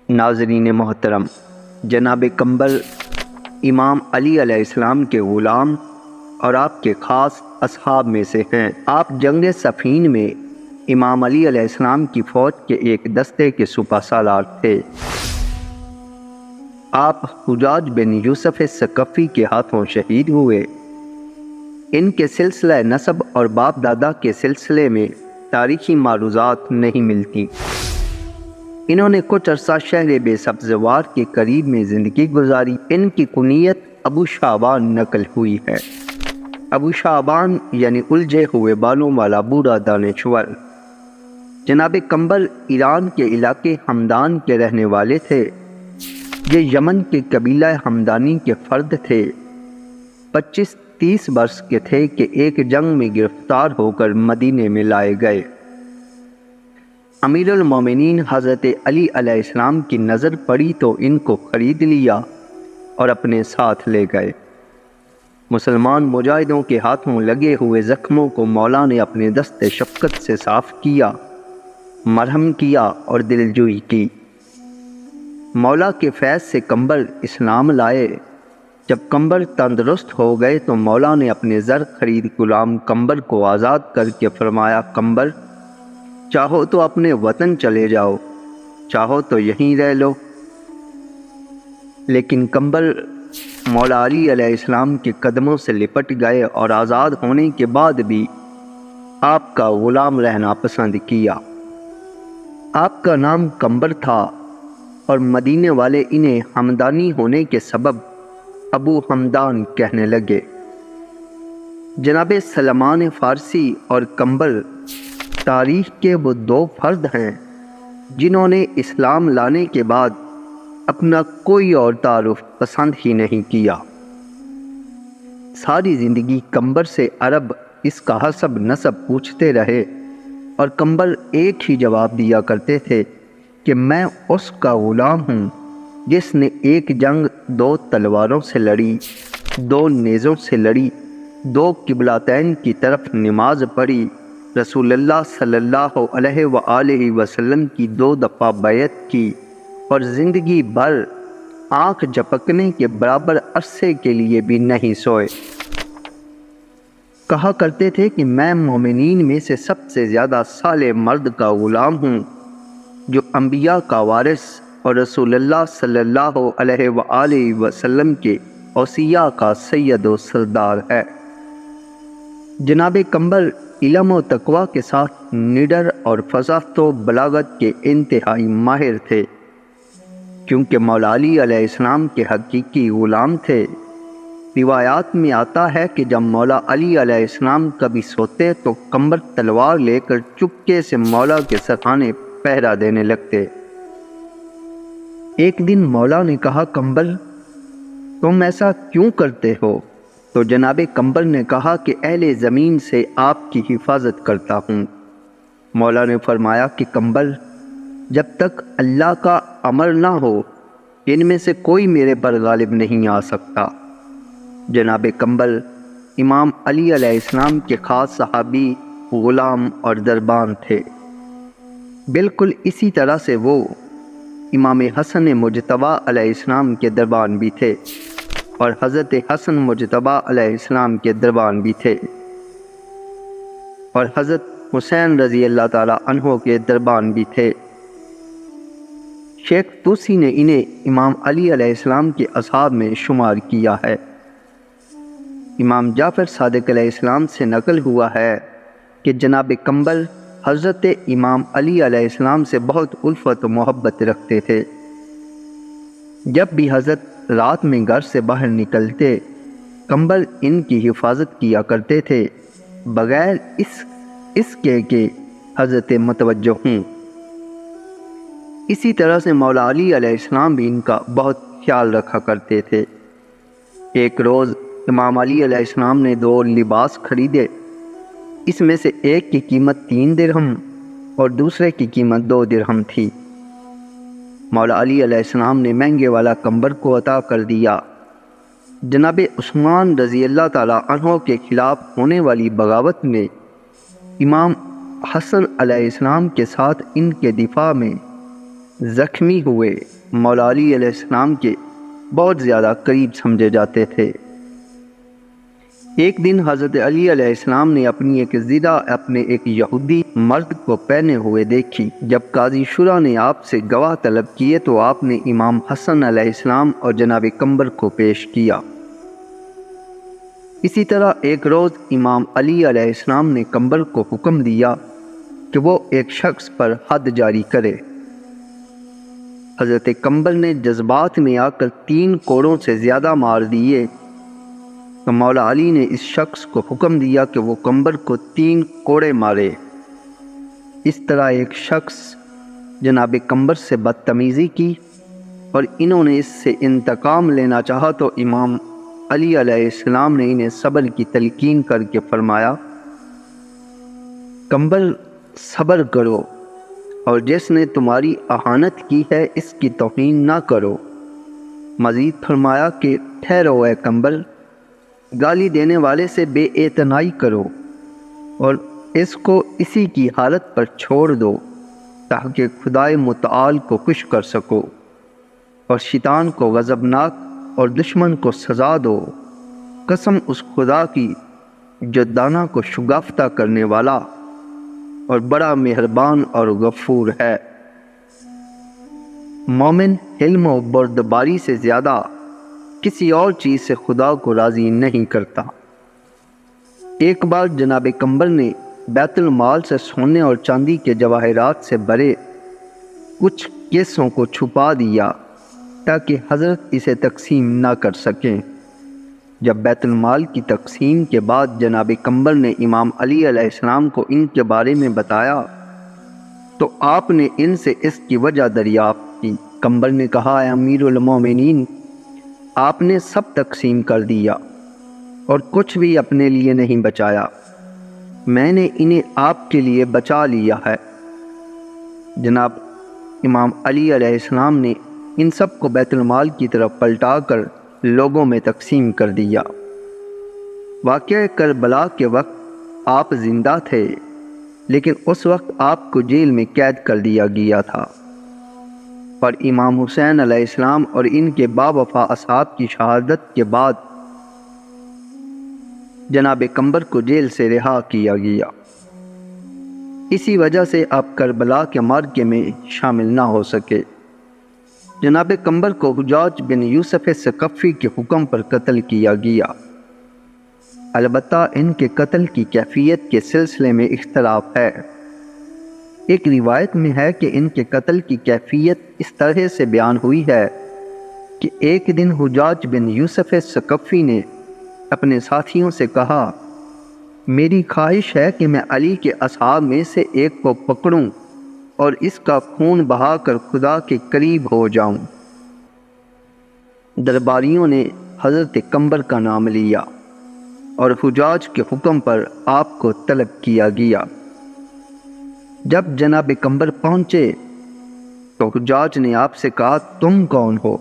ناظرین محترم، جناب کمبر امام علی علیہ السلام کے غلام اور آپ کے خاص اصحاب میں سے ہیں۔ آپ جنگ صفین میں امام علی علیہ السلام کی فوج کے ایک دستے کے سپہ سالار تھے۔ آپ حجاج بن یوسف ثقفی کے ہاتھوں شہید ہوئے۔ ان کے سلسلہ نسب اور باپ دادا کے سلسلے میں تاریخی معروضات نہیں ملتی۔ انہوں نے کچھ عرصہ شہر بے سبزوار کے قریب میں زندگی گزاری۔ ان کی کنیت ابو شعبان نقل ہوئی ہے۔ ابو شعبان یعنی الجھے ہوئے بالوں والا بوڑھا دانشور۔ جناب کمبر ایران کے علاقے ہمدان کے رہنے والے تھے۔ یہ یمن کے قبیلہ ہمدانی کے فرد تھے۔ 25-30 برس کے تھے کہ ایک جنگ میں گرفتار ہو کر مدینے میں لائے گئے۔ امیر المومنین حضرت علی علیہ السلام کی نظر پڑی تو ان کو خرید لیا اور اپنے ساتھ لے گئے۔ مسلمان مجاہدوں کے ہاتھوں لگے ہوئے زخموں کو مولا نے اپنے دست شفقت سے صاف کیا، مرہم کیا اور دلجوئی کی۔ مولا کے فیض سے کمبر اسلام لائے۔ جب کمبر تندرست ہو گئے تو مولا نے اپنے زر خرید غلام کمبر کو آزاد کر کے فرمایا، کمبر چاہو تو اپنے وطن چلے جاؤ، چاہو تو یہیں رہ لو۔ لیکن کمبر مولا علی علیہ السلام کے قدموں سے لپٹ گئے اور آزاد ہونے کے بعد بھی آپ کا غلام رہنا پسند کیا۔ آپ کا نام کمبر تھا اور مدینے والے انہیں ہمدانی ہونے کے سبب ابو حمدان کہنے لگے۔ جناب سلمان فارسی اور کمبر تاریخ کے وہ دو فرد ہیں جنہوں نے اسلام لانے کے بعد اپنا کوئی اور تعارف پسند ہی نہیں کیا۔ ساری زندگی کمبر سے عرب اس کا حسب نسب پوچھتے رہے اور کمبر ایک ہی جواب دیا کرتے تھے کہ میں اس کا غلام ہوں جس نے ایک جنگ 2 تلواروں سے لڑی، 2 نیزوں سے لڑی، 2 قبلتین کی طرف نماز پڑھی، رسول اللہ صلی اللہ علیہ وآلہ وسلم کی 2 دفعہ بیعت کی اور زندگی بھر آنکھ جھپکنے کے برابر عرصے کے لیے بھی نہیں سوئے۔ کہا کرتے تھے کہ میں مومنین میں سے سب سے زیادہ صالح مرد کا غلام ہوں جو انبیاء کا وارث اور رسول اللہ صلی اللہ علیہ وآلہ وسلم کے اوصیاء کا سید و سردار ہے۔ جناب کمبر علم و تقوی کے ساتھ نڈر اور فصاحت و بلاغت کے انتہائی ماہر تھے۔ کیونکہ مولا علی علیہ السلام کے حقیقی غلام تھے، روایات میں آتا ہے کہ جب مولا علی علیہ السلام کبھی سوتے تو کمبر تلوار لے کر چپکے سے مولا کے سرہانے پہرا دینے لگتے۔ ایک دن مولا نے کہا، کمبر تم ایسا کیوں کرتے ہو؟ تو جناب کمبر نے کہا کہ اہل زمین سے آپ کی حفاظت کرتا ہوں۔ مولا نے فرمایا کہ کمبر جب تک اللہ کا امر نہ ہو ان میں سے کوئی میرے پر غالب نہیں آ سکتا۔ جناب کمبر امام علی علیہ السلام کے خاص صحابی، غلام اور دربان تھے۔ بالکل اسی طرح سے وہ امام حسن مجتبیٰ علیہ السلام کے دربان بھی تھے اور حضرت حسن مجتبیٰ علیہ السلام کے دربان بھی تھے اور حضرت حسین رضی اللہ تعالیٰ عنہ کے دربان بھی تھے۔ شیخ طوسی نے انہیں امام علی علیہ السلام کے اصحاب میں شمار کیا ہے۔ امام جعفر صادق علیہ السلام سے نقل ہوا ہے کہ جناب کمبر حضرت امام علی علیہ السلام سے بہت الفت و محبت رکھتے تھے۔ جب بھی حضرت رات میں گھر سے باہر نکلتے کمبر ان کی حفاظت کیا کرتے تھے بغیر اس کے کہ حضرت متوجہ ہوں۔ اسی طرح سے مولا علی علیہ السلام بھی ان کا بہت خیال رکھا کرتے تھے۔ ایک روز امام علی علیہ السلام نے 2 لباس خریدے۔ اس میں سے ایک کی قیمت 3 درہم اور دوسرے کی قیمت 2 درہم تھی۔ مولا علی علیہ السلام نے مہنگے والا کمبر کو عطا کر دیا۔ جناب عثمان رضی اللہ تعالیٰ عنہ کے خلاف ہونے والی بغاوت میں امام حسن علیہ السلام کے ساتھ ان کے دفاع میں زخمی ہوئے مولا علی علیہ السلام کے بہت زیادہ قریب سمجھے جاتے تھے۔ ایک دن حضرت علی علیہ السلام نے اپنی ایک زرہ اپنے ایک یہودی مرد کو پہنے ہوئے دیکھی۔ جب قاضی شورا نے آپ سے گواہ طلب کیے تو آپ نے امام حسن علیہ السلام اور جناب قمبر کو پیش کیا۔ اسی طرح ایک روز امام علی علیہ السلام نے قمبر کو حکم دیا کہ وہ ایک شخص پر حد جاری کرے۔ حضرت قمبر نے جذبات میں آ کر 3 کوڑوں سے زیادہ مار دیے تو مولا علی نے اس شخص کو حکم دیا کہ وہ قمبر کو 3 کوڑے مارے۔ اس طرح ایک شخص جناب قمبر سے بدتمیزی کی اور انہوں نے اس سے انتقام لینا چاہا تو امام علی علیہ السلام نے انہیں صبر کی تلقین کر کے فرمایا، قمبر صبر کرو اور جس نے تمہاری اہانت کی ہے اس کی توہین نہ کرو۔ مزید فرمایا کہ ٹھہرو اے قمبر، گالی دینے والے سے بے اعتنائی کرو اور اس کو اسی کی حالت پر چھوڑ دو تاکہ خدائے متعال کو خوش کر سکو اور شیطان کو غضبناک اور دشمن کو سزا دو۔ قسم اس خدا کی جو دانا کو شگافتہ کرنے والا اور بڑا مہربان اور غفور ہے۔ مومن حلم و بردباری سے زیادہ کسی اور چیز سے خدا کو راضی نہیں کرتا۔ ایک بار جناب قمبر نے بیت المال سے سونے اور چاندی کے جواہرات سے بھرے کچھ کیسوں کو چھپا دیا تاکہ حضرت اسے تقسیم نہ کر سکیں۔ جب بیت المال کی تقسیم کے بعد جناب قمبر نے امام علی علیہ السلام کو ان کے بارے میں بتایا تو آپ نے ان سے اس کی وجہ دریافت کی۔ قمبر نے کہا، اے امیر المومنین، آپ نے سب تقسیم کر دیا اور کچھ بھی اپنے لیے نہیں بچایا، میں نے انہیں آپ کے لیے بچا لیا ہے۔ جناب امام علی علیہ السلام نے ان سب کو بیت المال کی طرف پلٹا کر لوگوں میں تقسیم کر دیا۔ واقعہ کربلا کے وقت آپ زندہ تھے، لیکن اس وقت آپ کو جیل میں قید کر دیا گیا تھا، اور امام حسین علیہ السلام اور ان کے باوفا اصحاب کی شہادت کے بعد جناب قمبر کو جیل سے رہا کیا گیا۔ اسی وجہ سے آپ کربلا کے معرکے میں شامل نہ ہو سکے۔ جناب قمبر کو حجاج بن یوسف ثقفی کے حکم پر قتل کیا گیا۔ البتہ ان کے قتل کی کیفیت کے سلسلے میں اختلاف ہے۔ ایک روایت میں ہے کہ ان کے قتل کی کیفیت اس طرح سے بیان ہوئی ہے کہ ایک دن حجاج بن یوسف ثقفی نے اپنے ساتھیوں سے کہا، میری خواہش ہے کہ میں علی کے اصحاب میں سے ایک کو پکڑوں اور اس کا خون بہا کر خدا کے قریب ہو جاؤں۔ درباریوں نے حضرت قمبر کا نام لیا اور حجاج کے حکم پر آپ کو طلب کیا گیا۔ جب جناب قمبر پہنچے تو حجاج نے آپ سے کہا، تم کون ہو؟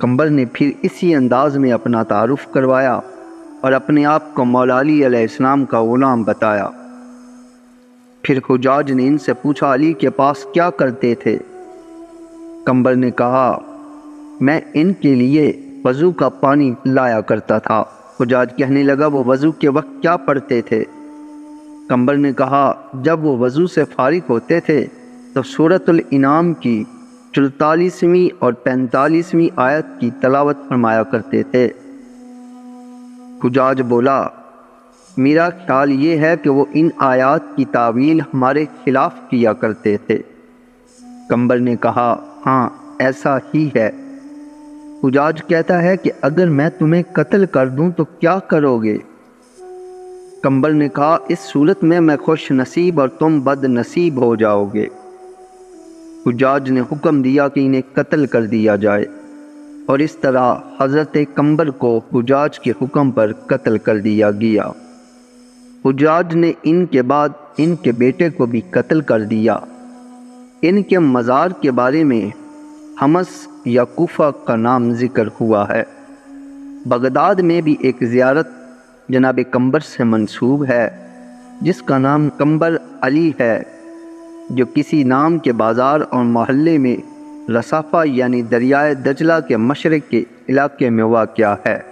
قمبر نے پھر اسی انداز میں اپنا تعارف کروایا اور اپنے آپ کو مولا علی علیہ السلام کا غلام بتایا۔ پھر حجاج نے ان سے پوچھا، علی کے پاس کیا کرتے تھے؟ قمبر نے کہا، میں ان کے لیے وضو کا پانی لایا کرتا تھا۔ حجاج کہنے لگا، وہ وضو کے وقت کیا پڑھتے تھے؟ قمبر نے کہا، جب وہ وضو سے فارغ ہوتے تھے تو سورۃ الانعام کی 44ویں اور 45ویں آیت کی تلاوت فرمایا کرتے تھے۔ حجاج بولا، میرا خیال یہ ہے کہ وہ ان آیات کی تعویل ہمارے خلاف کیا کرتے تھے۔ قمبر نے کہا، ہاں ایسا ہی ہے۔ حجاج کہتا ہے کہ اگر میں تمہیں قتل کر دوں تو کیا کرو گے؟ قمبر نے کہا، اس صورت میں خوش نصیب اور تم بد نصیب ہو جاؤ گے۔ حجاج نے حکم دیا کہ انہیں قتل کر دیا جائے، اور اس طرح حضرت قمبر کو حجاج کے حکم پر قتل کر دیا گیا۔ حجاج نے ان کے بعد ان کے بیٹے کو بھی قتل کر دیا۔ ان کے مزار کے بارے میں حمص یا کوفہ کا نام ذکر ہوا ہے۔ بغداد میں بھی ایک زیارت جناب قمبر سے منسوب ہے جس کا نام قمبر علی ہے۔ جو کسی نام کے بازار اور محلے میں رصافہ یعنی دریائے دجلہ کے مشرق کے علاقے میں واقع ہے۔